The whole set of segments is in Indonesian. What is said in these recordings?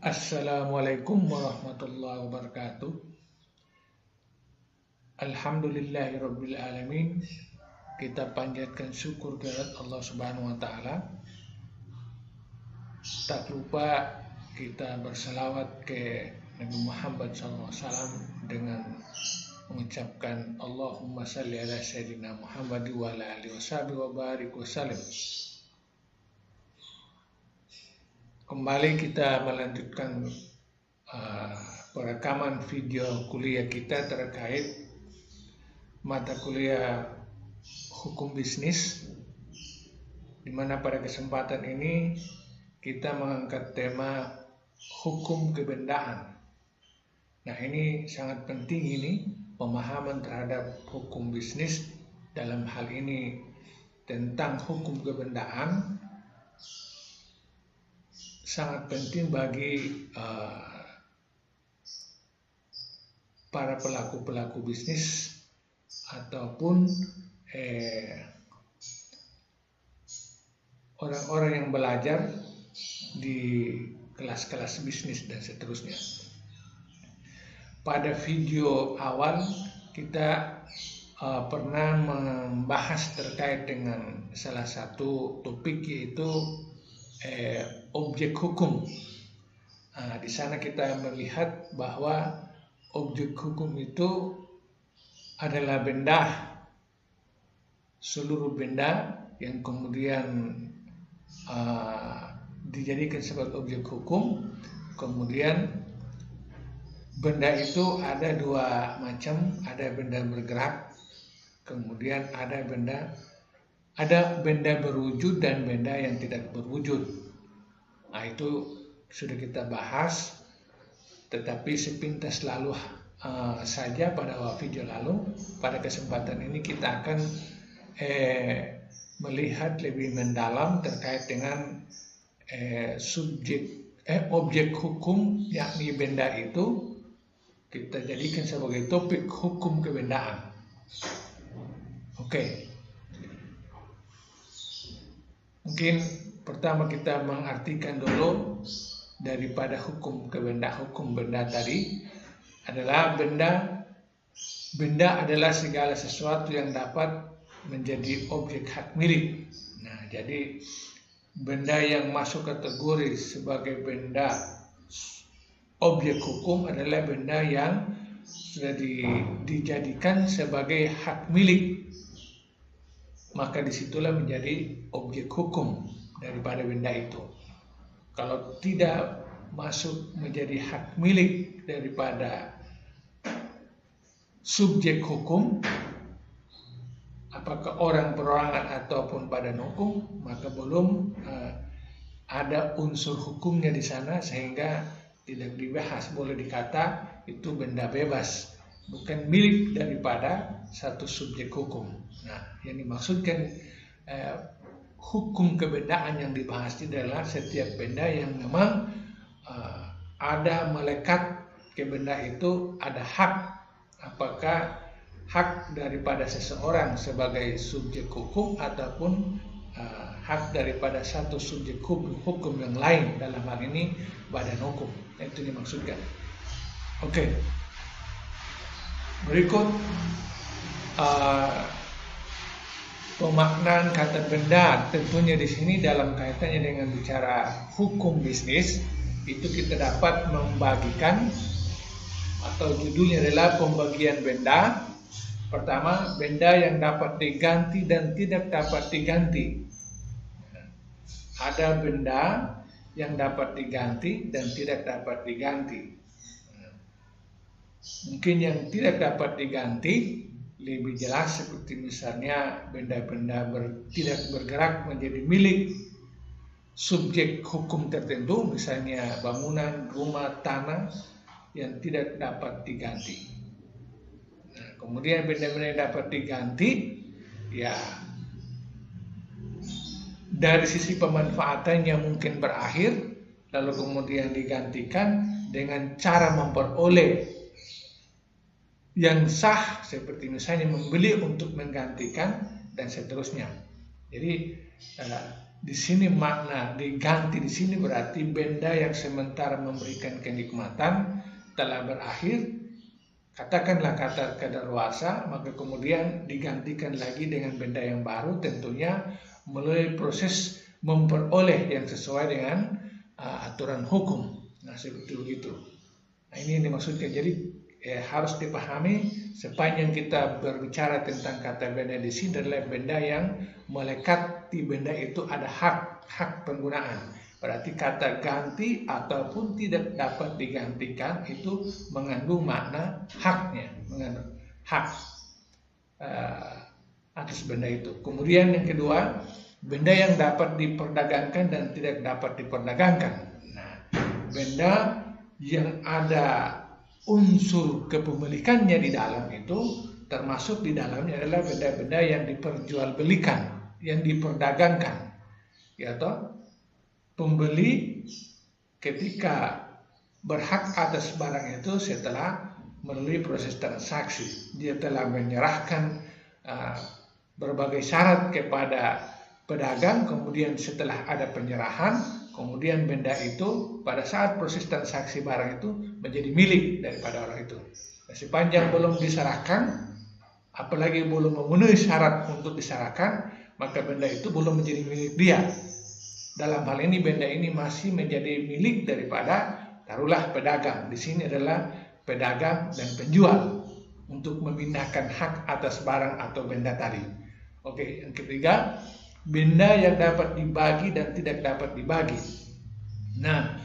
Assalamualaikum warahmatullahi wabarakatuh. Alhamdulillahirabbil alamin. Kita panjatkan syukur kehadirat Allah Subhanahu wa taala. Tak lupa kita berselawat ke Nabi Muhammad SAW dengan mengucapkan Allahumma salli ala sayyidina Muhammad wa ala alihi washabihi wa barik wasallim. Kembali kita melanjutkan perekaman video kuliah kita terkait mata kuliah hukum bisnis, di mana pada kesempatan ini kita mengangkat tema hukum kebendaan. Nah, ini sangat penting, ini pemahaman terhadap hukum bisnis dalam hal ini tentang hukum kebendaan sangat penting bagi para pelaku-pelaku bisnis ataupun orang-orang yang belajar di kelas-kelas bisnis dan seterusnya. Pada video awal kita pernah membahas terkait dengan salah satu topik, yaitu objek hukum. Di sana kita melihat bahwa objek hukum itu adalah benda, seluruh benda yang kemudian dijadikan sebagai objek hukum. Kemudian benda itu ada dua macam, ada benda bergerak, kemudian ada benda berwujud dan benda yang tidak berwujud. Nah, itu sudah kita bahas, tetapi sepintas lalu saja pada video lalu. Pada kesempatan ini kita akan melihat lebih mendalam terkait dengan objek hukum, yakni benda itu kita jadikan sebagai topik hukum kebendaan. Oke. Mungkin pertama kita mengartikan dulu daripada hukum benda tadi adalah benda adalah segala sesuatu yang dapat menjadi objek hak milik. Nah, jadi benda yang masuk kategori sebagai benda objek hukum adalah benda yang sudah dijadikan sebagai hak milik. Maka disitulah menjadi objek hukum daripada benda itu. Kalau tidak masuk menjadi hak milik daripada subjek hukum, apakah orang perorangan ataupun badan hukum, maka belum ada unsur hukumnya di sana, sehingga tidak dibahas. Boleh dikata itu benda bebas, bukan milik daripada satu subjek hukum. Nah, yang dimaksudkan hukum kebendaan yang dibahas ini adalah setiap benda yang memang ada melekat ke benda itu, ada hak, apakah hak daripada seseorang sebagai subjek hukum ataupun hak daripada satu subjek hukum yang lain, dalam hal ini badan hukum. Itu dimaksudkan. Oke. Berikut pemaknaan kata benda. Tentunya di sini dalam kaitannya dengan bicara hukum bisnis, itu kita dapat membagikan, atau judulnya adalah pembagian benda. Pertama, benda yang dapat diganti dan tidak dapat diganti. Ada benda yang dapat diganti dan tidak dapat diganti. Mungkin yang tidak dapat diganti lebih jelas, seperti misalnya benda-benda tidak bergerak menjadi milik subjek hukum tertentu, misalnya bangunan, rumah, tanah yang tidak dapat diganti. Nah, kemudian benda-benda yang dapat diganti, ya dari sisi pemanfaatannya mungkin berakhir, lalu kemudian digantikan dengan cara memperoleh yang sah seperti misalnya membeli untuk menggantikan dan seterusnya. Jadi di sini makna diganti di sini berarti benda yang sementara memberikan kenikmatan telah berakhir, katakanlah kata kadaluarsa, maka kemudian digantikan lagi dengan benda yang baru, tentunya melalui proses memperoleh yang sesuai dengan aturan hukum. Nah, seperti begitu. Nah, ini yang dimaksudkan. Jadi harus dipahami sepanjang kita berbicara tentang kata benda di sini adalah benda yang melekat di benda itu ada hak penggunaan. Berarti kata ganti ataupun tidak dapat digantikan itu mengandung makna haknya, mengandung hak atas benda itu. Kemudian yang kedua, benda yang dapat diperdagangkan dan tidak dapat diperdagangkan. Nah, benda yang ada unsur kepemilikannya di dalam itu, termasuk di dalamnya adalah benda-benda yang diperjualbelikan, yang diperdagangkan. Ya toh, pembeli ketika berhak atas barang itu setelah melalui proses transaksi, dia telah menyerahkan berbagai syarat kepada pedagang, kemudian setelah ada penyerahan, kemudian benda itu pada saat proses transaksi barang itu menjadi milik daripada orang itu. Nah, sepanjang belum diserahkan, apalagi belum memenuhi syarat untuk diserahkan, maka benda itu belum menjadi milik dia. Dalam hal ini benda ini masih menjadi milik daripada taruhlah pedagang. Di sini adalah pedagang dan penjual untuk memindahkan hak atas barang atau benda tadi. Oke, yang ketiga, benda yang dapat dibagi dan tidak dapat dibagi. Nah,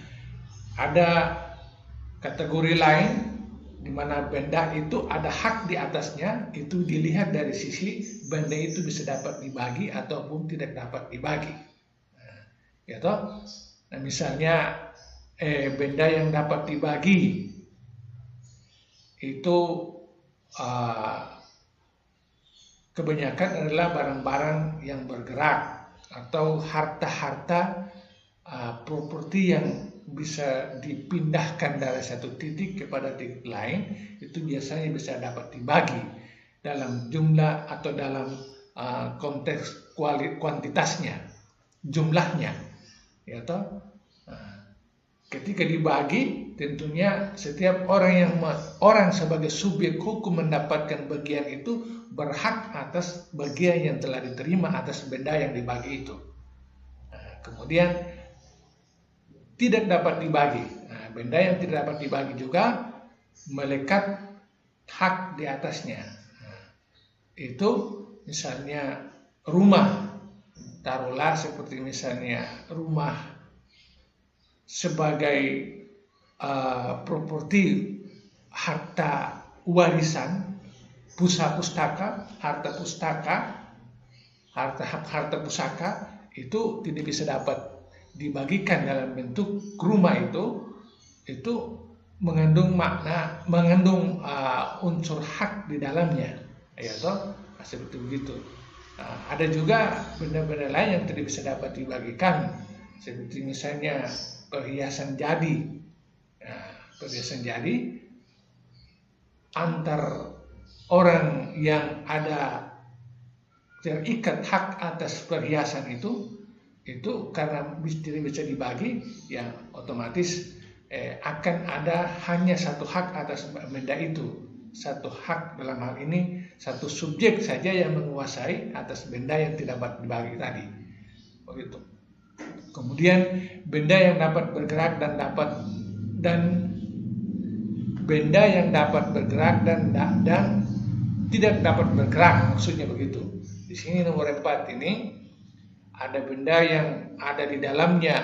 ada kategori lain di mana benda itu ada hak di atasnya, itu dilihat dari sisi benda itu bisa dapat dibagi ataupun tidak dapat dibagi. Nah, ya toh? Nah, misalnya benda yang dapat dibagi itu kebanyakan adalah barang-barang yang bergerak atau harta-harta properti yang bisa dipindahkan dari satu titik kepada titik lain, itu biasanya bisa dapat dibagi dalam jumlah atau dalam konteks kuantitasnya, jumlahnya, ya toh. Ketika dibagi, tentunya setiap orang sebagai subjek hukum mendapatkan bagian itu berhak atas bagian yang telah diterima atas benda yang dibagi itu. Nah, kemudian tidak dapat dibagi. Nah, benda yang tidak dapat dibagi juga melekat hak di atasnya. Nah, itu misalnya rumah, taruhlah seperti misalnya rumah sebagai properti harta warisan, pustaka, harta pusaka itu tidak bisa dapat dibagikan dalam bentuk rumah itu mengandung makna, mengandung unsur hak di dalamnya, ya toh, seperti begitu. Ada juga benda-benda lain yang tidak bisa dapat dibagikan, seperti misalnya perhiasan jadi. Nah, perhiasan jadi antar orang yang ada terikat hak atas perhiasan itu karena tidak bisa dibagi, ya otomatis akan ada hanya satu hak atas benda itu, satu hak, dalam hal ini satu subjek saja yang menguasai atas benda yang tidak dapat dibagi tadi, begitu. Kemudian benda yang dapat bergerak dan benda yang dapat bergerak dan tidak dapat bergerak, maksudnya begitu. Di sini nomor 4 ini ada benda yang ada di dalamnya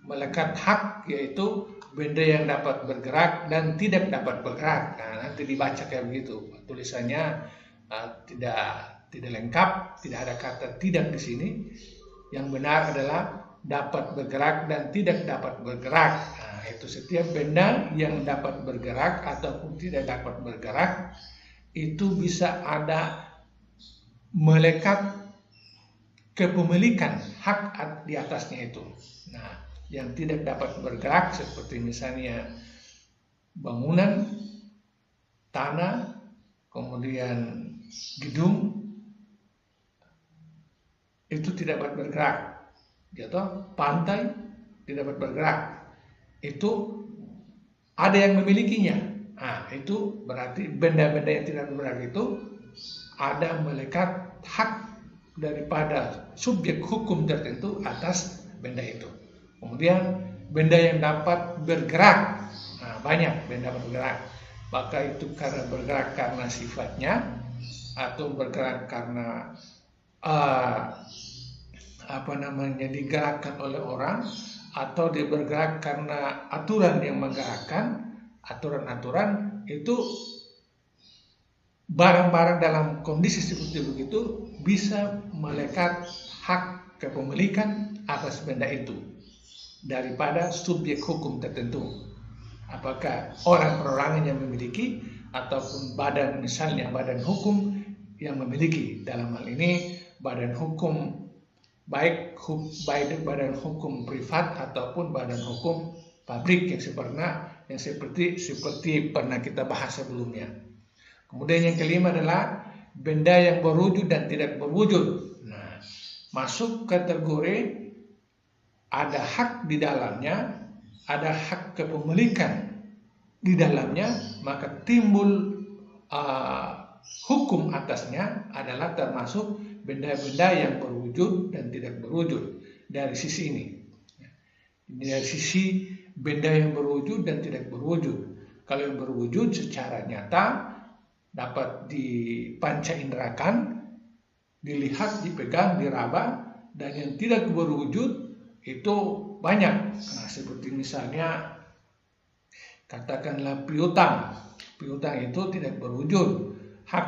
melekat hak, yaitu benda yang dapat bergerak dan tidak dapat bergerak. Nah, nanti dibaca kayak begitu. Tulisannya tidak lengkap, tidak ada kata tidak di sini. Yang benar adalah dapat bergerak dan tidak dapat bergerak. Nah, itu setiap benda yang dapat bergerak ataupun tidak dapat bergerak itu bisa ada melekat kepemilikan hak di atasnya itu. Nah, yang tidak dapat bergerak seperti misalnya bangunan, tanah, kemudian gedung, itu tidak dapat bergerak. Pantai tidak dapat bergerak. Itu ada yang memilikinya. Nah, itu berarti benda-benda yang tidak bergerak itu ada melekat hak daripada subjek hukum tertentu atas benda itu. Kemudian benda yang dapat bergerak, banyak benda bergerak. Maka itu karena bergerak karena sifatnya, atau bergerak karena digerakkan oleh orang, atau dia bergerak karena aturan yang menggerakkan. Aturan-aturan itu barang-barang dalam kondisi seperti begitu bisa melekat hak kepemilikan atas benda itu daripada subjek hukum tertentu. Apakah orang perorangan yang memiliki ataupun badan, misalnya badan hukum yang memiliki. Dalam hal ini badan hukum, baik badan hukum privat ataupun badan hukum pabrik yang seperti pernah kita bahas sebelumnya. Kemudian yang kelima adalah benda yang berwujud dan tidak berwujud. Nah, masuk kategori ada hak di dalamnya, ada hak kepemilikan di dalamnya, maka timbul hukum atasnya adalah termasuk benda-benda yang berwujud dan tidak berwujud. Dari sisi ini, dari sisi benda yang berwujud dan tidak berwujud. Kalau yang berwujud secara nyata dapat dipanca inderakan, dilihat, dipegang, diraba, dan yang tidak berwujud itu banyak. Nah, seperti misalnya katakanlah piutang. Piutang itu tidak berwujud. Hak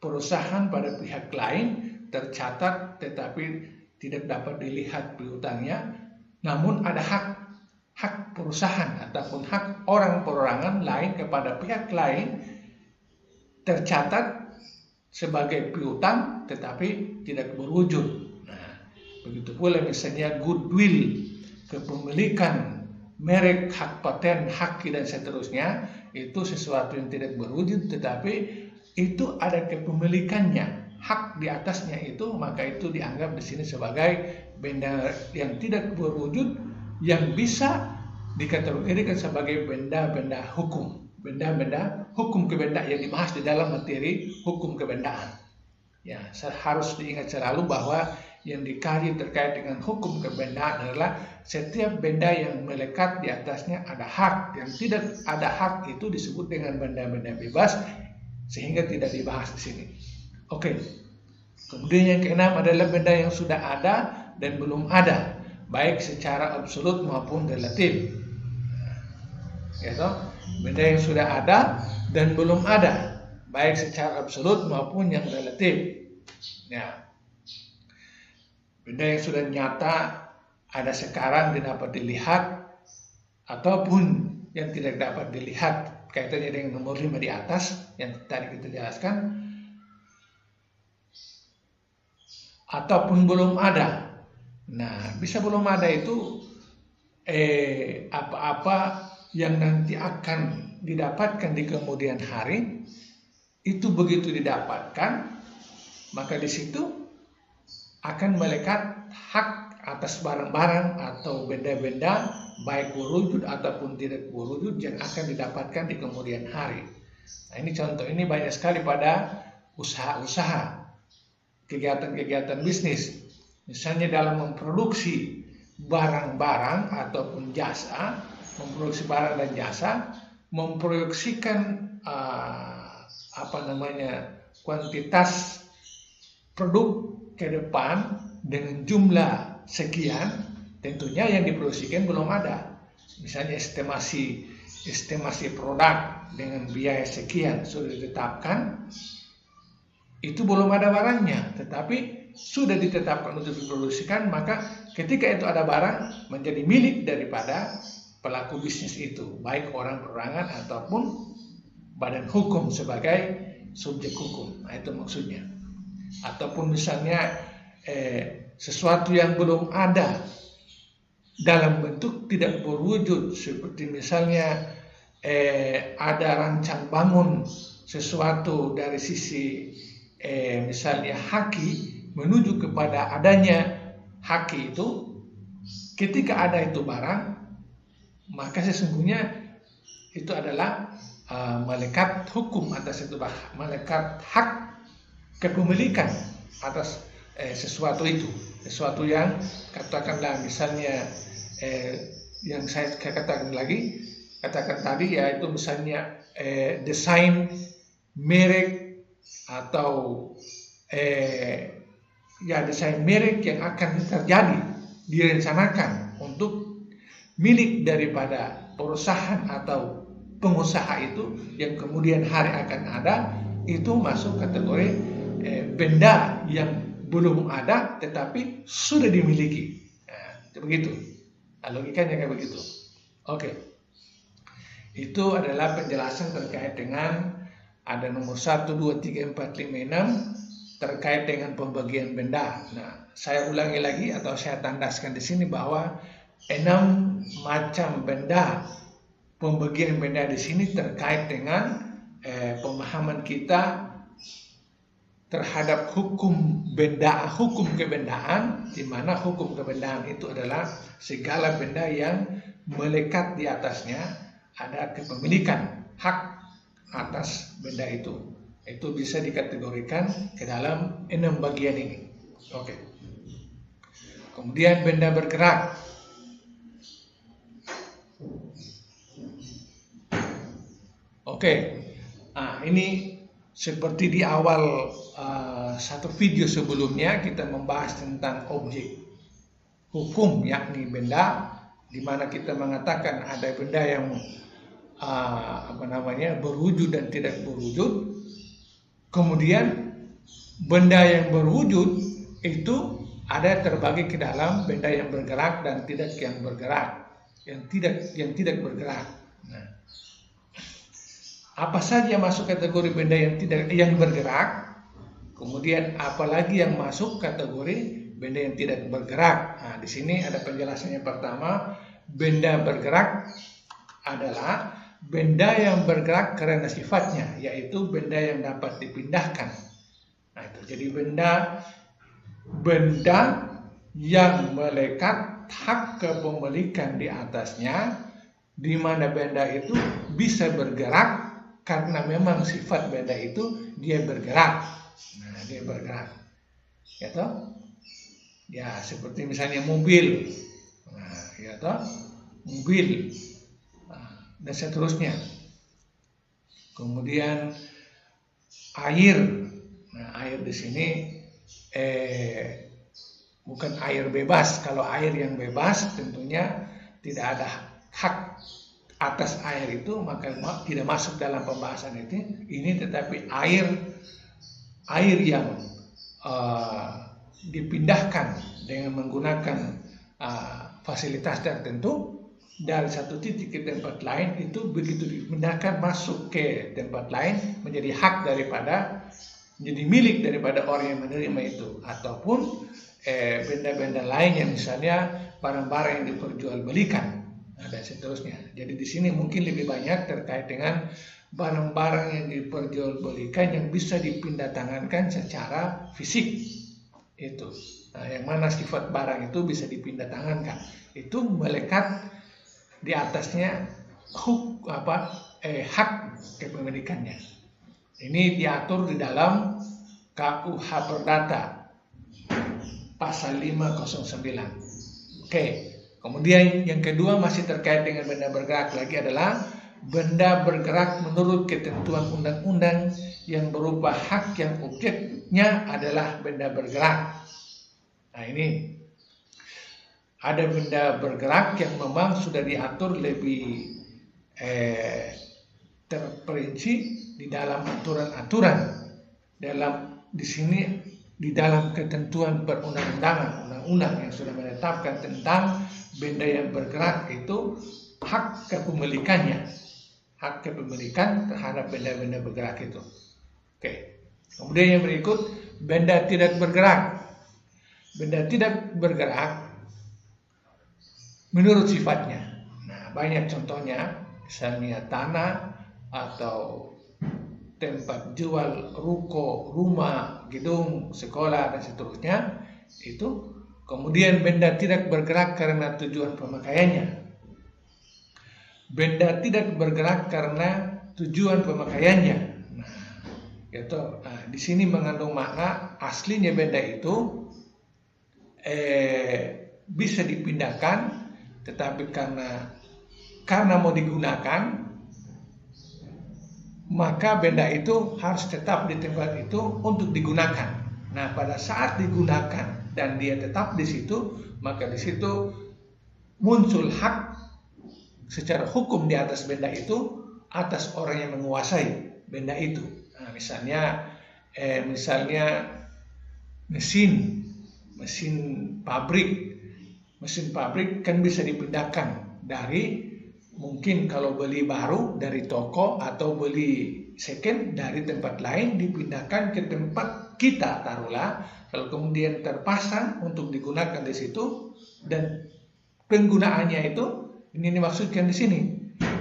perusahaan pada pihak lain tercatat tetapi tidak dapat dilihat piutangnya, namun ada hak perusahaan ataupun hak orang perorangan lain kepada pihak lain tercatat sebagai piutang tetapi tidak berwujud. Nah, begitu pula misalnya goodwill, kepemilikan merek, hak paten, hak dan seterusnya, itu sesuatu yang tidak berwujud tetapi itu ada kepemilikannya, hak di atasnya itu, maka itu dianggap di sini sebagai benda yang tidak berwujud yang bisa dikategorikan sebagai benda-benda hukum. Benda-benda hukum kebendaan yang dibahas di dalam materi hukum kebendaan. Ya, harus diingat selalu bahwa yang dikaji terkait dengan hukum kebendaan adalah setiap benda yang melekat di atasnya ada hak. Yang tidak ada hak itu disebut dengan benda-benda bebas, sehingga tidak dibahas di sini. Oke. Kemudian yang keenam adalah benda yang sudah ada dan belum ada, baik secara absolut maupun relatif. Ya toh? Benda yang sudah ada dan belum ada, baik secara absolut maupun yang relatif. Ya. Benda yang sudah nyata ada sekarang dapat dilihat ataupun yang tidak dapat dilihat, kaitannya dengan nomor 5 di atas yang tadi kita jelaskan, ataupun belum ada. Nah, bisa belum ada itu apa-apa yang nanti akan didapatkan di kemudian hari, itu begitu didapatkan, maka di situ akan melekat hak atas barang-barang atau benda-benda baik berwujud ataupun tidak berwujud yang akan didapatkan di kemudian hari. Nah, ini contoh ini banyak sekali pada usaha-usaha, kegiatan-kegiatan bisnis. Misalnya dalam memproduksi barang-barang ataupun jasa, memproduksi barang dan jasa, memproyeksikan kuantitas produk ke depan dengan jumlah sekian, tentunya yang diproduksikan belum ada. Misalnya estimasi produk dengan biaya sekian sudah ditetapkan, itu belum ada barangnya, tetapi sudah ditetapkan untuk diproduksikan, maka ketika itu ada barang menjadi milik daripada pelaku bisnis itu, baik orang perorangan ataupun badan hukum sebagai subjek hukum. Nah, itu maksudnya. Ataupun misalnya sesuatu yang belum ada dalam bentuk tidak berwujud, seperti misalnya ada rancang bangun sesuatu dari sisi misalnya haki menuju kepada adanya haki itu, ketika ada itu barang, maka sesungguhnya itu adalah malaikat hukum atas itu, malaikat hak kepemilikan atas sesuatu itu, sesuatu yang katakanlah misalnya yang saya katakan tadi, yaitu misalnya desain, merek, atau desain merek yang akan terjadi, direncanakan untuk milik daripada perusahaan atau pengusaha itu, yang kemudian hari akan ada, itu masuk kategori benda yang belum ada tetapi sudah dimiliki. Nah, begitu. Logikanya kayak begitu. Oke. Itu adalah penjelasan terkait dengan ada nomor 1, 2, 3, 4, 5, 6 terkait dengan pembagian benda. Nah, saya ulangi lagi atau saya tandaskan di sini bahwa 6 macam benda, pembagian benda di sini terkait dengan pemahaman kita terhadap hukum benda, hukum kebendaan, di mana hukum kebendaan itu adalah segala benda yang melekat di atasnya ada kepemilikan hak atas benda itu. Itu bisa dikategorikan ke dalam 6 bagian ini. Oke. Kemudian benda bergerak. Oke. Nah, ini seperti di awal satu video sebelumnya kita membahas tentang objek hukum, yakni benda, di mana kita mengatakan ada benda yang berwujud dan tidak berwujud. Kemudian benda yang berwujud itu ada terbagi ke dalam benda yang bergerak dan tidak yang bergerak, yang tidak bergerak. Nah, apa saja masuk kategori benda yang bergerak? Kemudian apalagi yang masuk kategori benda yang tidak bergerak? Nah, di sini ada penjelasannya. Pertama, benda bergerak adalah benda yang bergerak karena sifatnya, yaitu benda yang dapat dipindahkan. Nah, itu jadi benda yang melekat hak kepemilikan di atasnya, di mana benda itu bisa bergerak karena memang sifat benda itu dia bergerak. Nah, dia bergerak. Ya toh? Ya, seperti misalnya mobil. Nah, ya toh? Mobil. Dan seterusnya. Kemudian air. Nah, air di sini bukan air bebas. Kalau air yang bebas tentunya tidak ada hak atas air itu, maka tidak masuk dalam pembahasan itu. Ini tetapi air yang dipindahkan dengan menggunakan fasilitas tertentu dari satu titik ke tempat lain, itu begitu dipindahkan masuk ke tempat lain menjadi hak daripada, menjadi milik daripada orang yang menerima itu. Ataupun benda-benda lain yang misalnya barang-barang yang diperjualbelikan dan seterusnya. Jadi di sini mungkin lebih banyak terkait dengan barang-barang yang diperjualbelikan yang bisa dipindah tangankan secara fisik itu. Nah, yang mana sifat barang itu bisa dipindah tangankan, itu melekat di atasnya hak kepemilikannya. Ini diatur di dalam KUH Perdata pasal 509. Oke. Kemudian yang kedua masih terkait dengan benda bergerak lagi adalah benda bergerak menurut ketentuan undang-undang yang berupa hak yang objeknya adalah benda bergerak. Nah, ini ada benda bergerak yang memang sudah diatur lebih terperinci di dalam aturan-aturan di sini di dalam ketentuan perundang-undangan, undang-undang yang sudah menetapkan tentang benda yang bergerak itu hak kepemilikannya, hak kepemilikan terhadap benda-benda bergerak itu. Oke. Kemudian yang berikut, benda tidak bergerak. Benda tidak bergerak menurut sifatnya. Nah, banyak contohnya, misalnya tanah atau tempat jual, ruko, rumah, gedung, sekolah, dan seterusnya, itu kemudian benda tidak bergerak karena tujuan pemakaiannya. Benda tidak bergerak karena tujuan pemakaiannya. Nah, gitu. Di sini mengandung makna aslinya benda itu bisa dipindahkan, tetapi karena mau digunakan, maka benda itu harus tetap di tempat itu untuk digunakan. Nah, pada saat digunakan dan dia tetap di situ, maka di situ muncul hak secara hukum di atas benda itu, atas orang yang menguasai benda itu. Nah, misalnya mesin pabrik kan bisa dipindahkan dari, mungkin kalau beli baru dari toko atau beli second dari tempat lain, dipindahkan ke tempat kita, taruhlah, kalau kemudian terpasang untuk digunakan di situ, dan penggunaannya itu ini dimaksudkan di sini,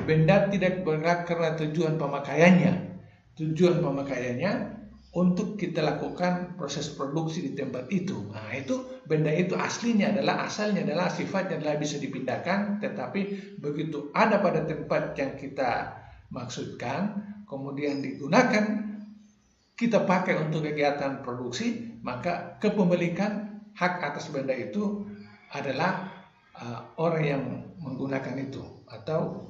benda tidak bergerak karena tujuan pemakaiannya. Tujuan pemakaiannya untuk kita lakukan proses produksi di tempat itu. Nah, itu benda itu asalnya adalah sifatnya adalah bisa dipindahkan, tetapi begitu ada pada tempat yang kita maksudkan, kemudian digunakan, kita pakai untuk kegiatan produksi, maka kepemilikan hak atas benda itu adalah orang yang menggunakan itu atau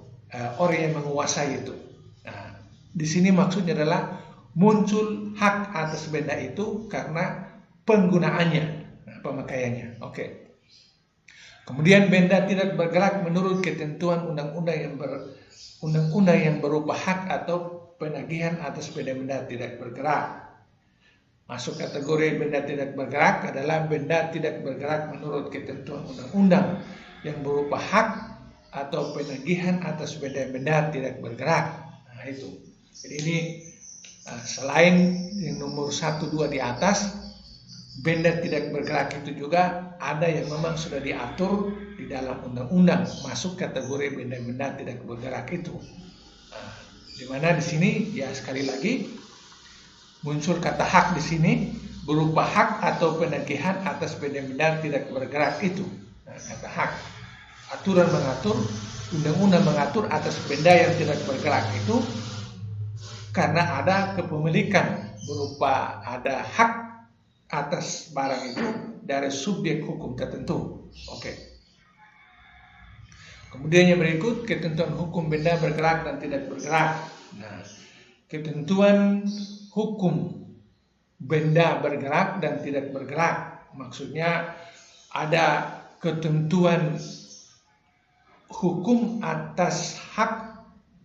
orang yang menguasai itu. Nah, di sini maksudnya adalah muncul hak atas benda itu karena penggunaannya, pemakaiannya. Oke. Kemudian benda tidak bergerak menurut ketentuan undang-undang yang berupa hak atau penagihan atas benda-benda tidak bergerak. Masuk kategori benda tidak bergerak adalah benda tidak bergerak menurut ketentuan undang-undang yang berupa hak atau penagihan atas benda-benda tidak bergerak. Nah, itu. Jadi ini selain yang nomor 1, 2 di atas, benda tidak bergerak itu juga ada yang memang sudah diatur di dalam undang-undang masuk kategori benda-benda tidak bergerak itu. Di mana di sini ya sekali lagi muncul kata hak di sini berupa hak atau penagihan atas benda-benda tidak bergerak itu. Nah, kata hak, aturan mengatur, undang-undang mengatur atas benda yang tidak bergerak itu karena ada kepemilikan berupa ada hak atas barang itu dari subjek hukum tertentu. Oke. Kemudian yang berikut ketentuan hukum benda bergerak dan tidak bergerak. Nah, ketentuan hukum benda bergerak dan tidak bergerak maksudnya ada ketentuan hukum atas hak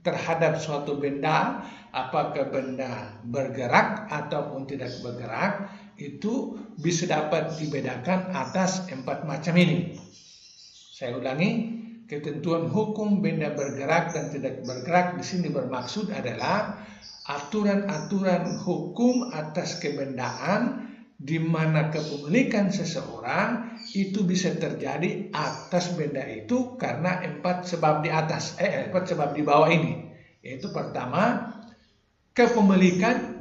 terhadap suatu benda, apakah benda bergerak ataupun tidak bergerak, itu bisa dapat dibedakan atas 4 macam ini. Saya ulangi, ketentuan hukum benda bergerak dan tidak bergerak di sini bermaksud adalah aturan-aturan hukum atas kebendaan di mana kepemilikan seseorang itu bisa terjadi atas benda itu karena 4 sebab di atas, 4 sebab di bawah ini. Yaitu pertama, kepemilikan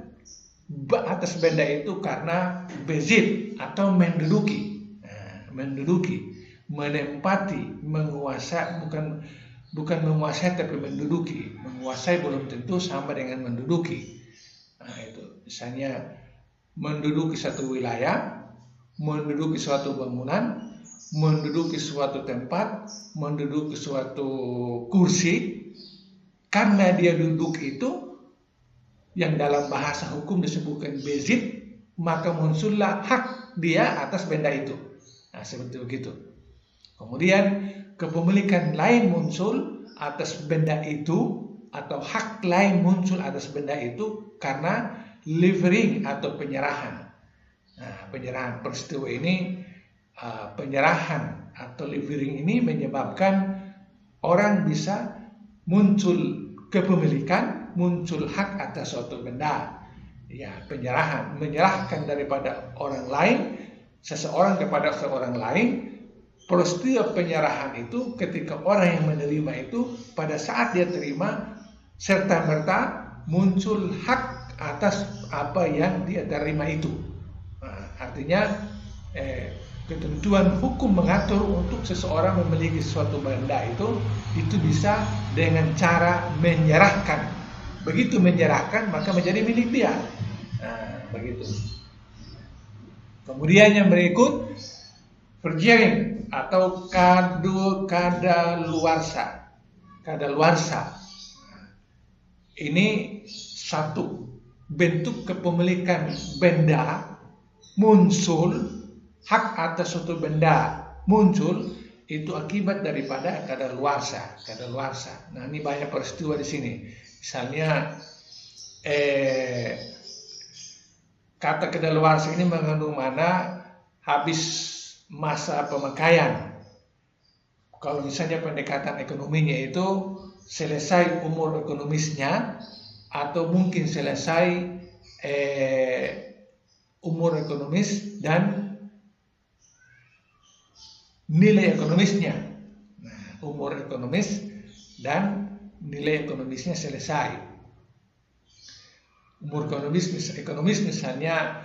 atas benda itu karena bezit atau menduduki. Menduduki, menempati, menguasai, bukan menguasai tapi menduduki. Menguasai belum tentu sama dengan menduduki. Nah, itu misalnya menduduki satu wilayah, menduduki suatu bangunan, menduduki suatu tempat, menduduki suatu kursi. Karena dia duduk itu yang dalam bahasa hukum disebutkan bezit, maka muncullah hak dia atas benda itu. Nah, seperti begitu. Kemudian kepemilikan lain muncul atas benda itu atau hak lain muncul atas benda itu karena levering atau penyerahan. Nah, penyerahan peristiwa ini, penyerahan atau levering ini menyebabkan orang bisa muncul kepemilikan, muncul hak atas suatu benda. Ya, penyerahan, menyerahkan daripada orang lain, seseorang kepada seorang lain. Peristiwa penyerahan itu ketika orang yang menerima itu pada saat dia terima serta-merta muncul hak atas apa yang dia terima itu. Artinya ketentuan hukum mengatur untuk seseorang memiliki suatu benda itu bisa dengan cara menyerahkan. Begitu menyerahkan maka menjadi milik dia. Begitu. Kemudian yang berikut perjury atau kadaluarsa. Kadaluarsa ini satu bentuk kepemilikan benda muncul. Hak atas suatu benda muncul itu akibat daripada kadaluarsa. Nah, ini banyak peristiwa di sini. Misalnya kata kadaluarsa ini mengandung mana habis masa pemakaian. Kalau misalnya pendekatan ekonominya itu selesai umur ekonomisnya atau mungkin selesai umur ekonomis dan nilai ekonomisnya. Umur ekonomis dan nilai ekonomisnya selesai. Umur ekonomis misalnya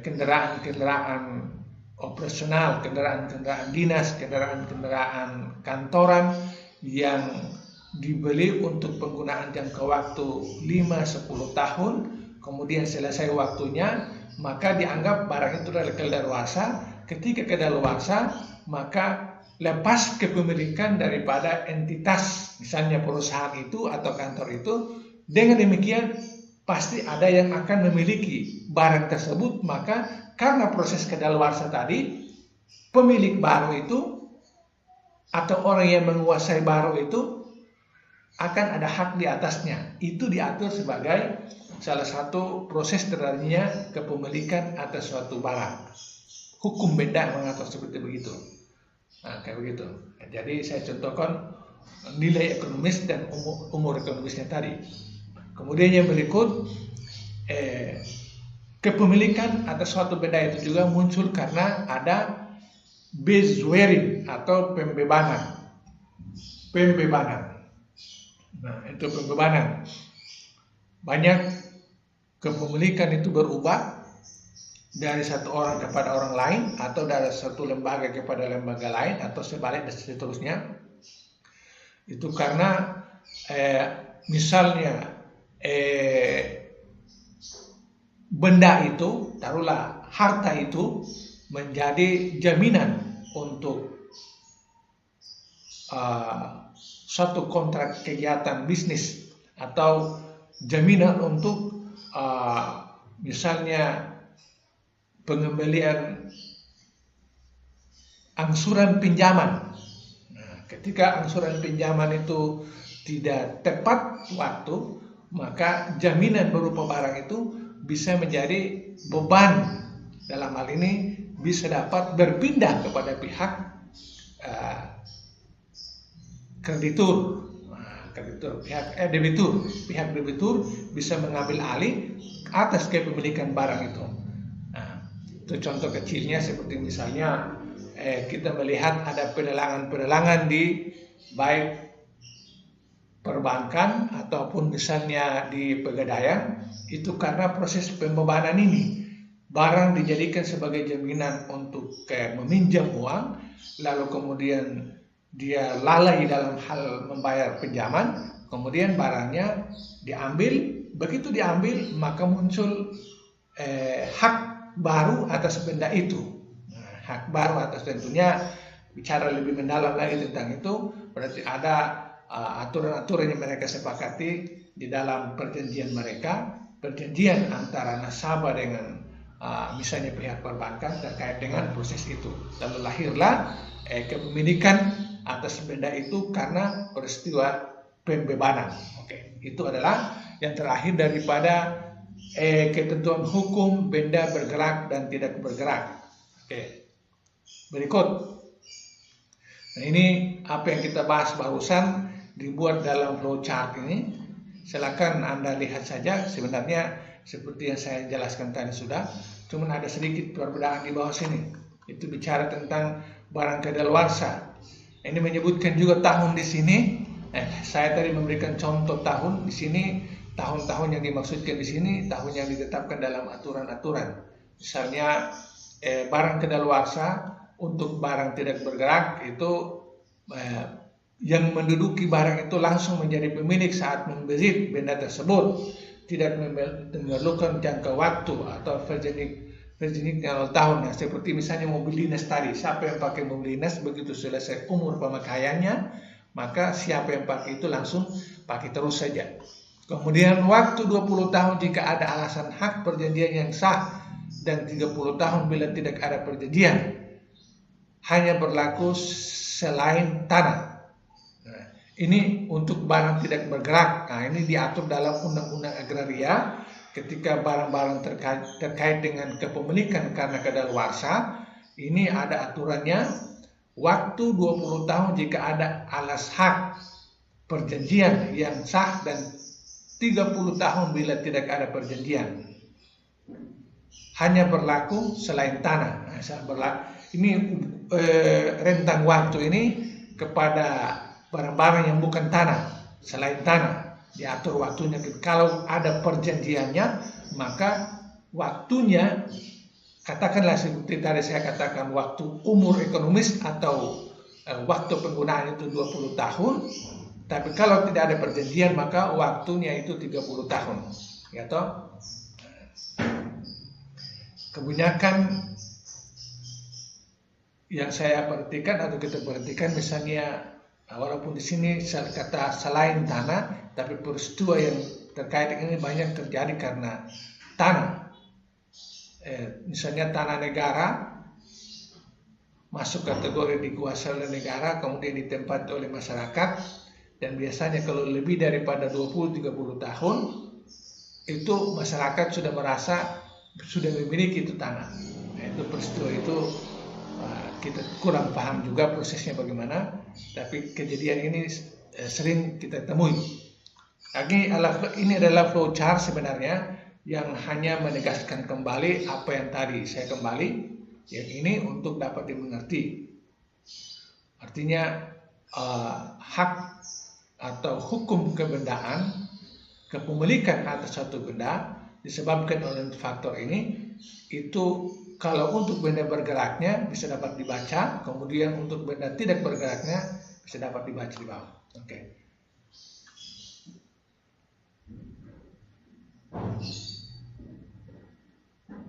kendaraan operasional, kendaraan dinas, kendaraan kantoran yang dibeli untuk penggunaan jangka waktu 5-10 tahun, kemudian selesai waktunya, maka dianggap barang itu adalah kadaluarsa. Ketika kadaluarsa, maka lepas kepemilikan daripada entitas, misalnya perusahaan itu atau kantor itu. Dengan demikian pasti ada yang akan memiliki barang tersebut, maka karena proses kadaluarsa tadi, pemilik baru itu atau orang yang menguasai baru itu akan ada hak di atasnya. Itu diatur sebagai salah satu proses terjadinya kepemilikan atas suatu barang. Hukum benda mengatur seperti begitu. Kayak begitu. Jadi saya contohkan nilai ekonomis dan umur ekonomisnya tadi. Kemudian yang berikut, kepemilikan atas suatu benda itu juga muncul karena ada bezwering atau pembebanan. Nah, itu pembebanan. Banyak kepemilikan itu berubah dari satu orang kepada orang lain, atau dari satu lembaga kepada lembaga lain, atau sebalik dan seterusnya. Itu karena misalnya benda itu, taruhlah harta itu menjadi jaminan untuk suatu kontrak kegiatan bisnis, atau jaminan untuk misalnya pengembalian angsuran pinjaman. Nah, ketika angsuran pinjaman itu tidak tepat waktu, maka jaminan berupa barang itu bisa menjadi beban. Dalam hal ini bisa dapat berpindah kepada pihak kreditur. Pihak debitur bisa mengambil alih atas kepemilikan barang itu. Itu contoh kecilnya, seperti misalnya kita melihat ada pelelangan di baik perbankan ataupun misalnya di pegadaian, itu karena proses pembebanan ini. Barang dijadikan sebagai jaminan untuk meminjam uang, lalu kemudian dia lalai dalam hal membayar pinjaman, kemudian barangnya diambil. Begitu diambil, maka muncul hak baru atas benda itu. Hak baru atas, tentunya bicara lebih mendalam lagi tentang itu, berarti ada aturan-aturan yang mereka sepakati di dalam perjanjian mereka, perjanjian antara nasabah dengan misalnya pihak perbankan terkait dengan proses itu. Lalu lahirlah kepemilikan atas benda itu karena peristiwa pembebanan. Itu adalah yang terakhir daripada ketentuan hukum benda bergerak dan tidak bergerak. Berikut. Nah, ini apa yang kita bahas barusan dibuat dalam flowchart ini. Silakan Anda lihat saja. Sebenarnya seperti yang saya jelaskan tadi sudah, cuman ada sedikit perbedaan di bawah sini. Itu bicara tentang barang kadaluarsa. Ini menyebutkan juga tahun di sini. Saya tadi memberikan contoh tahun. Di sini tahun-tahun yang dimaksudkan di sini tahun yang ditetapkan dalam aturan-aturan. Misalnya barang kedaluarsa untuk barang tidak bergerak itu yang menduduki barang itu langsung menjadi pemilik saat membeli benda tersebut, tidak memerlukan jangka waktu atau virginik 0 tahun. Nah, seperti misalnya mobil dinas tadi, siapa yang pakai mobil dinas begitu selesai umur pemakaiannya, maka siapa yang pakai itu langsung pakai terus saja. Kemudian waktu 20 tahun jika ada alasan hak perjanjian yang sah dan 30 tahun bila tidak ada perjanjian. Hanya berlaku selain tanah. Nah, ini untuk barang tidak bergerak. Nah, ini diatur dalam Undang-Undang Agraria ketika barang-barang terkait dengan kepemilikan karena kedaluarsa. Ini ada aturannya waktu 20 tahun jika ada alas hak perjanjian yang sah dan 30 tahun bila tidak ada perjanjian. Hanya berlaku selain tanah. Nah, ini rentang waktu ini kepada barang-barang yang bukan tanah, selain tanah diatur waktunya. Kalau ada perjanjiannya, maka waktunya katakanlah seperti tadi saya katakan waktu umur ekonomis atau waktu penggunaan itu 20 tahun. Tapi kalau tidak ada perjanjian maka waktunya itu 30 tahun. Ya toh? Kebanyakan yang saya perhatikan atau kita perhatikan misalnya walaupun di sini kata selain tanah, tapi peristiwa yang terkait dengan ini banyak terjadi karena tanah. Misalnya tanah negara masuk kategori dikuasai oleh negara kemudian ditempati oleh masyarakat. Dan biasanya kalau lebih daripada 20-30 tahun itu masyarakat sudah merasa sudah memiliki itu tanah. Nah, itu peristiwa itu kita kurang paham juga prosesnya bagaimana, tapi kejadian ini sering kita temui. Ini adalah flowchart sebenarnya yang hanya menegaskan kembali apa yang tadi saya kembali, yang ini untuk dapat dimengerti. Artinya hak atau hukum kebendaan, kepemilikan atas suatu benda disebabkan oleh faktor ini, itu kalau untuk benda bergeraknya bisa dapat dibaca, kemudian untuk benda tidak bergeraknya bisa dapat dibaca di bawah. Oke.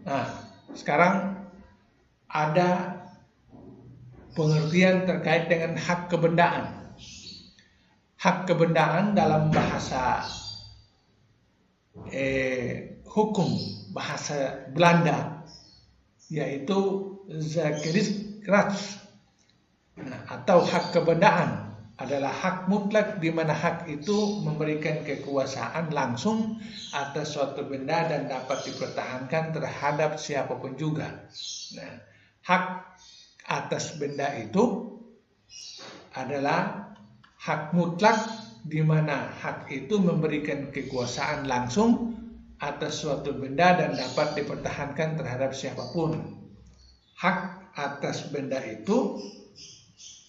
Nah, sekarang ada pengertian terkait dengan hak kebendaan. Hak kebendaan dalam bahasa hukum bahasa Belanda yaitu zakeringsrecht. Atau hak kebendaan adalah hak mutlak di mana hak itu memberikan kekuasaan langsung atas suatu benda dan dapat dipertahankan terhadap siapapun juga. Nah, hak atas benda itu adalah hak mutlak di mana hak itu memberikan kekuasaan langsung atas suatu benda dan dapat dipertahankan terhadap siapapun. Hak atas benda itu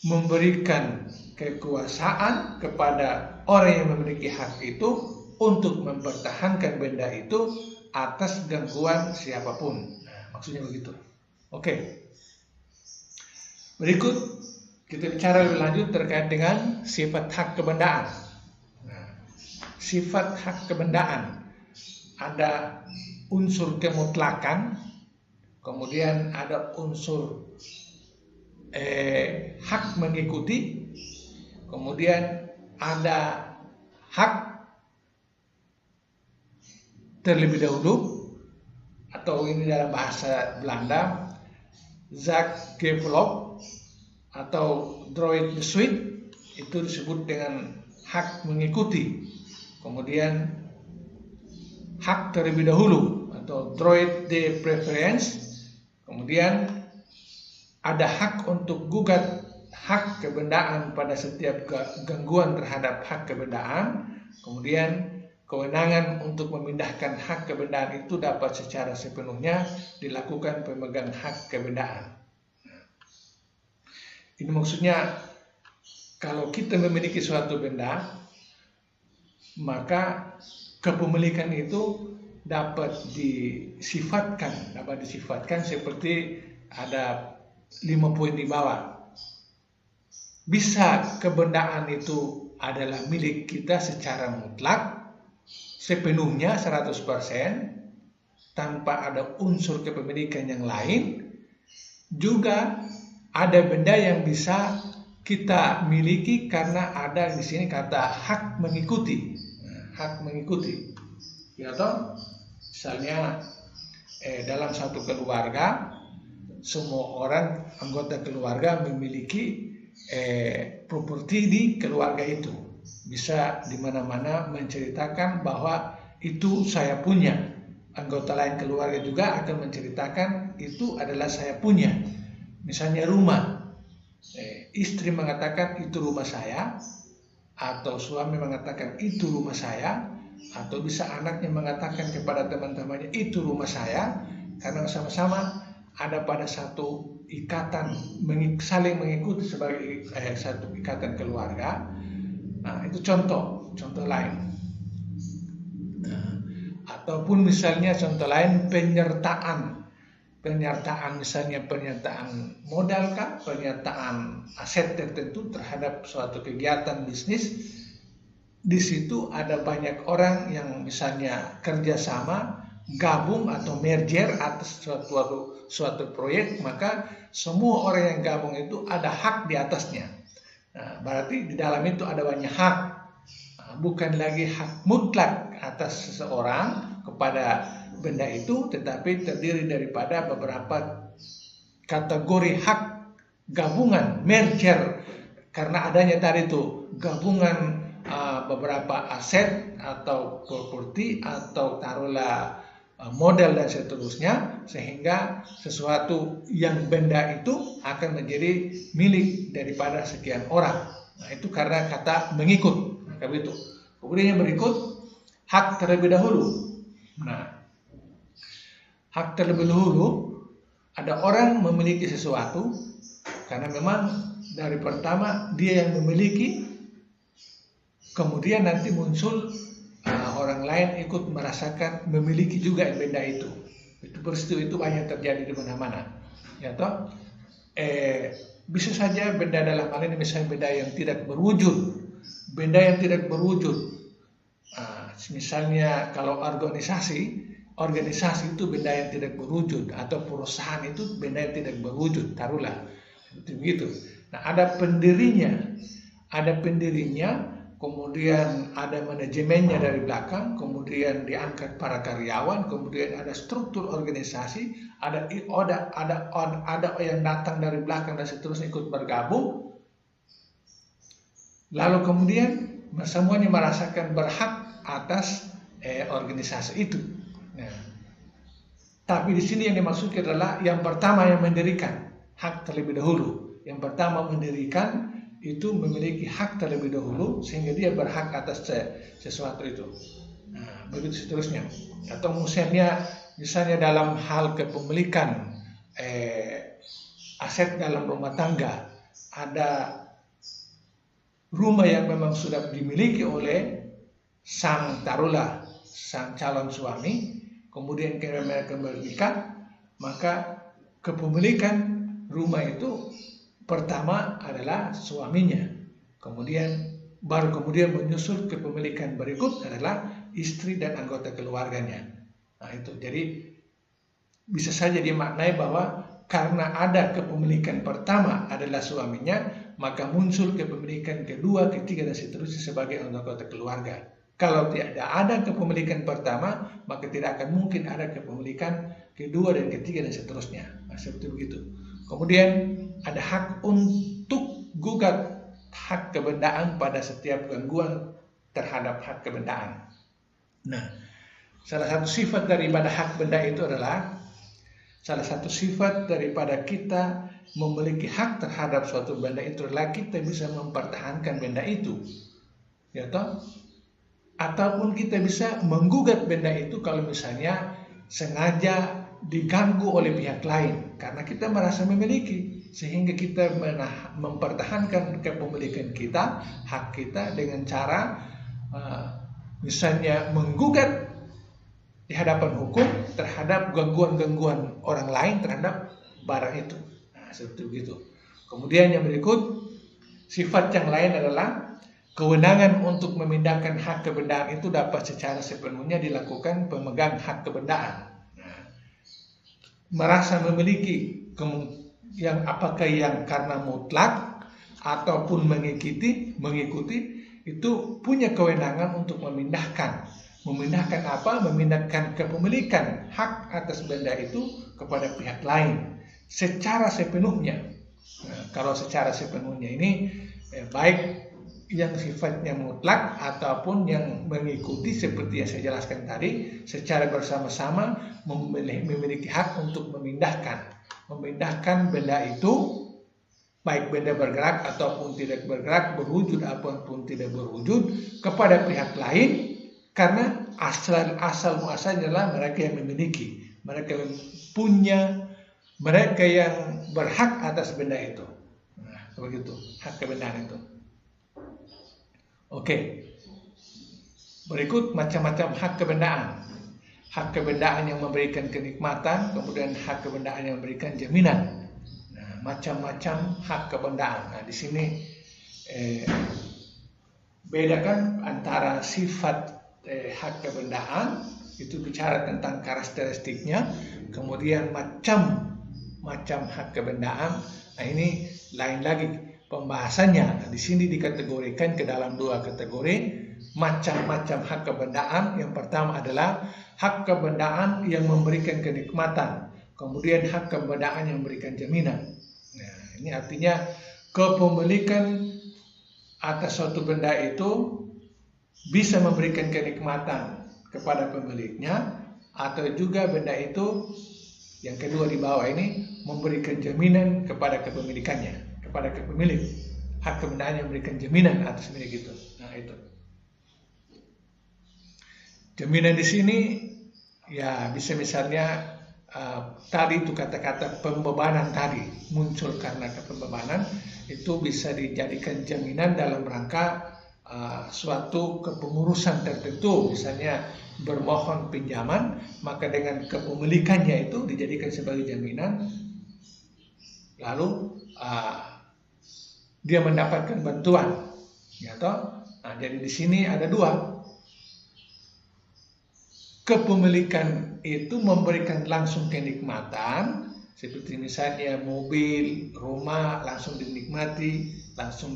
memberikan kekuasaan kepada orang yang memiliki hak itu untuk mempertahankan benda itu atas gangguan siapapun. Nah, maksudnya begitu. Oke. Berikut kita bicara lebih lanjut terkait dengan sifat hak kebendaan. Nah, sifat hak kebendaan ada unsur kemutlakan, kemudian ada unsur hak mengikuti, kemudian ada hak terlebih dahulu, atau ini dalam bahasa Belanda zakgevolg atau droit de suite, itu disebut dengan hak mengikuti. Kemudian hak terlebih dahulu atau droit de préférence. Kemudian ada hak untuk gugat hak kebendaan pada setiap gangguan terhadap hak kebendaan. Kemudian kewenangan untuk memindahkan hak kebendaan itu dapat secara sepenuhnya dilakukan pemegang hak kebendaan. Ini maksudnya kalau kita memiliki suatu benda, maka kepemilikan itu dapat disifatkan seperti ada 5 poin di bawah. Bisa kebendaan itu adalah milik kita secara mutlak, sepenuhnya 100%, tanpa ada unsur kepemilikan yang lain. Juga ada benda yang bisa kita miliki karena ada di sini kata hak mengikuti. Hak mengikuti. Ya toh? Misalnya dalam satu keluarga, semua orang anggota keluarga memiliki properti di keluarga itu. Bisa di mana-mana menceritakan bahwa itu saya punya. Anggota lain keluarga juga akan menceritakan itu adalah saya punya. Misalnya rumah. Istri mengatakan itu rumah saya, atau suami mengatakan itu rumah saya, atau bisa anaknya mengatakan kepada teman-temannya itu rumah saya, karena sama-sama ada pada satu ikatan saling mengikuti sebagai satu ikatan keluarga. Nah, itu contoh lain. Ataupun misalnya contoh lain penyertaan misalnya penyertaan modal kah, penyertaan aset tertentu terhadap suatu kegiatan bisnis. Di situ ada banyak orang yang misalnya kerjasama, gabung atau merger atas suatu proyek, maka semua orang yang gabung itu ada hak di atasnya. Nah, berarti di dalam itu ada banyak hak, bukan lagi hak mutlak atas seseorang kepada benda itu, tetapi terdiri daripada beberapa kategori hak gabungan, merger, karena adanya tadi itu gabungan beberapa aset atau properti atau taruhlah modal dan seterusnya, sehingga sesuatu yang benda itu akan menjadi milik daripada sekian orang. Nah, itu karena kata mengikut. Maka begitu. Kemudian yang berikut, hak terlebih dahulu. Nah, hak terlebih dahulu, ada orang memiliki sesuatu karena memang dari pertama dia yang memiliki, kemudian nanti muncul orang lain ikut merasakan memiliki juga benda itu. Itu peristiwa itu banyak terjadi di mana-mana. Ya toh? Bisa saja benda dalam hal ini misalnya benda yang tidak berwujud. Benda yang tidak berwujud. Misalnya kalau organisasi itu benda yang tidak berwujud, atau perusahaan itu benda yang tidak berwujud, taruhlah seperti begitu. Nah, ada pendirinya, kemudian ada manajemennya dari belakang, kemudian diangkat para karyawan, kemudian ada struktur organisasi, ada yang datang dari belakang dan seterusnya ikut bergabung, lalu kemudian semuanya merasakan berhak atas organisasi itu. Nah, tapi di sini yang dimaksudkan adalah yang pertama yang mendirikan, hak terlebih dahulu. Yang pertama mendirikan itu memiliki hak terlebih dahulu sehingga dia berhak atas sesuatu itu. Nah, begitu seterusnya. Atau misalnya dalam hal kepemilikan aset dalam rumah tangga, ada rumah yang memang sudah dimiliki oleh sang calon suami, kemudian mereka menikah, maka kepemilikan rumah itu pertama adalah suaminya, kemudian menyusul kepemilikan berikut adalah istri dan anggota keluarganya. Nah, itu jadi bisa saja dimaknai bahwa karena ada kepemilikan pertama adalah suaminya, maka muncul kepemilikan kedua, ketiga dan seterusnya sebagai anggota keluarga. Kalau tidak ada kepemilikan pertama, maka tidak akan mungkin ada kepemilikan kedua dan ketiga dan seterusnya. Nah, seperti begitu. Kemudian ada hak untuk gugat hak kebendaan pada setiap gangguan terhadap hak kebendaan. Nah, salah satu sifat daripada hak benda itu adalah kita memiliki hak terhadap suatu benda itu adalah kita bisa mempertahankan benda itu. Ya toh? Ataupun kita bisa menggugat benda itu kalau misalnya sengaja diganggu oleh pihak lain karena kita merasa memiliki, sehingga kita mempertahankan kepemilikan kita, hak kita dengan cara misalnya menggugat di hadapan hukum terhadap gangguan-gangguan orang lain terhadap barang itu. Nah, seperti itu. Kemudian yang berikut, sifat yang lain adalah kewenangan untuk memindahkan hak kebendaan itu dapat secara sepenuhnya dilakukan pemegang hak kebendaan. Nah, merasa memiliki apakah yang karena mutlak ataupun mengikuti itu punya kewenangan untuk memindahkan apa? Memindahkan kepemilikan hak atas benda itu kepada pihak lain secara sepenuhnya. Nah, kalau secara sepenuhnya ini baik yang sifatnya mutlak ataupun yang mengikuti seperti yang saya jelaskan tadi, secara bersama-sama memiliki hak untuk memindahkan benda itu, baik benda bergerak ataupun tidak bergerak, berwujud ataupun tidak berwujud, kepada pihak lain, karena asal muasalnya adalah mereka yang memiliki, mereka yang berhak atas benda itu. Nah, begitu hak kebendaan itu. Oke. Berikut macam-macam hak kebendaan. Hak kebendaan yang memberikan kenikmatan, kemudian hak kebendaan yang memberikan jaminan. Nah, macam-macam hak kebendaan. Nah, di sini bedakan antara sifat hak kebendaan, itu bicara tentang karakteristiknya, kemudian macam hak kebendaan. Nah, ini lain lagi pembahasannya. Nah, di sini dikategorikan ke dalam dua kategori macam-macam hak kebendaan. Yang pertama adalah hak kebendaan yang memberikan kenikmatan, kemudian hak kebendaan yang memberikan jaminan. Nah, ini artinya kepemilikan atas suatu benda itu bisa memberikan kenikmatan kepada pemiliknya, atau juga benda itu yang kedua di bawah ini memberikan jaminan kepada kepemilikannya, kepada kepemilik. Hak kebendaan yang memberikan jaminan atas milik itu. Nah, itu. Jaminan di sini ya bisa misalnya tadi itu kata-kata pembebanan tadi muncul karena pembebanan, itu bisa dijadikan jaminan dalam rangka suatu kepengurusan tertentu, misalnya bermohon pinjaman, maka dengan kepemilikannya itu dijadikan sebagai jaminan, lalu dia mendapatkan bantuan, ya toh. Nah, jadi di sini ada dua. Kepemilikan itu memberikan langsung kenikmatan, seperti misalnya mobil, rumah langsung dinikmati, langsung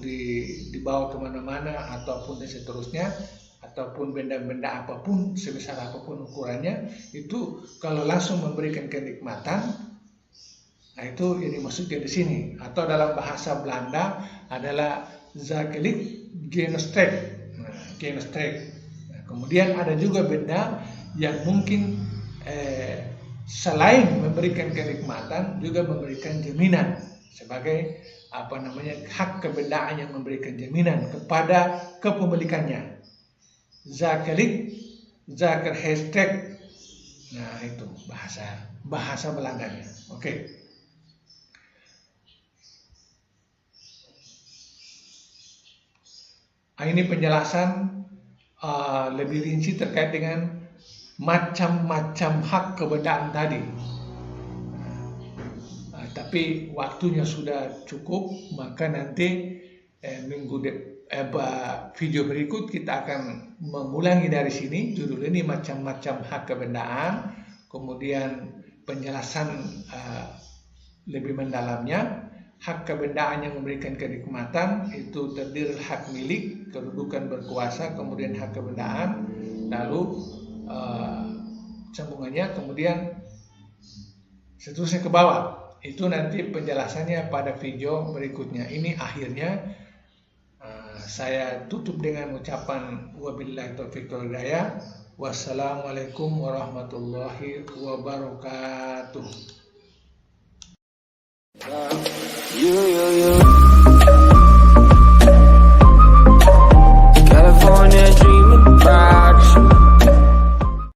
dibawa kemana-mana, ataupun dan seterusnya, ataupun benda-benda apapun, sebesar apapun ukurannya, itu kalau langsung memberikan kenikmatan, nah itu yang dimaksudkan di sini. Atau dalam bahasa Belanda adalah zakelijk genostrek. Nah, genostrek. Nah, kemudian ada juga benda yang mungkin selain memberikan kenikmatan juga memberikan jaminan sebagai hak kebendaan yang memberikan jaminan kepada kepemilikannya. Zaker hashtag. Nah, itu bahasa Belandanya. Oke. Ini penjelasan lebih rinci terkait dengan macam-macam hak kebendaan tadi. Tapi waktunya sudah cukup, maka nanti video berikut kita akan mengulangi dari sini. Judul ini macam-macam hak kebendaan, kemudian penjelasan lebih mendalamnya. Hak kebendaan yang memberikan kenikmatan itu terdiri hak milik, kedudukan berkuasa, kemudian hak kebendaan, lalu sambungannya, kemudian seterusnya ke bawah. Itu nanti penjelasannya pada video berikutnya. Ini akhirnya saya tutup dengan ucapan wabillahi taufiq wal hidayah. Wassalamualaikum warahmatullahi wabarakatuh.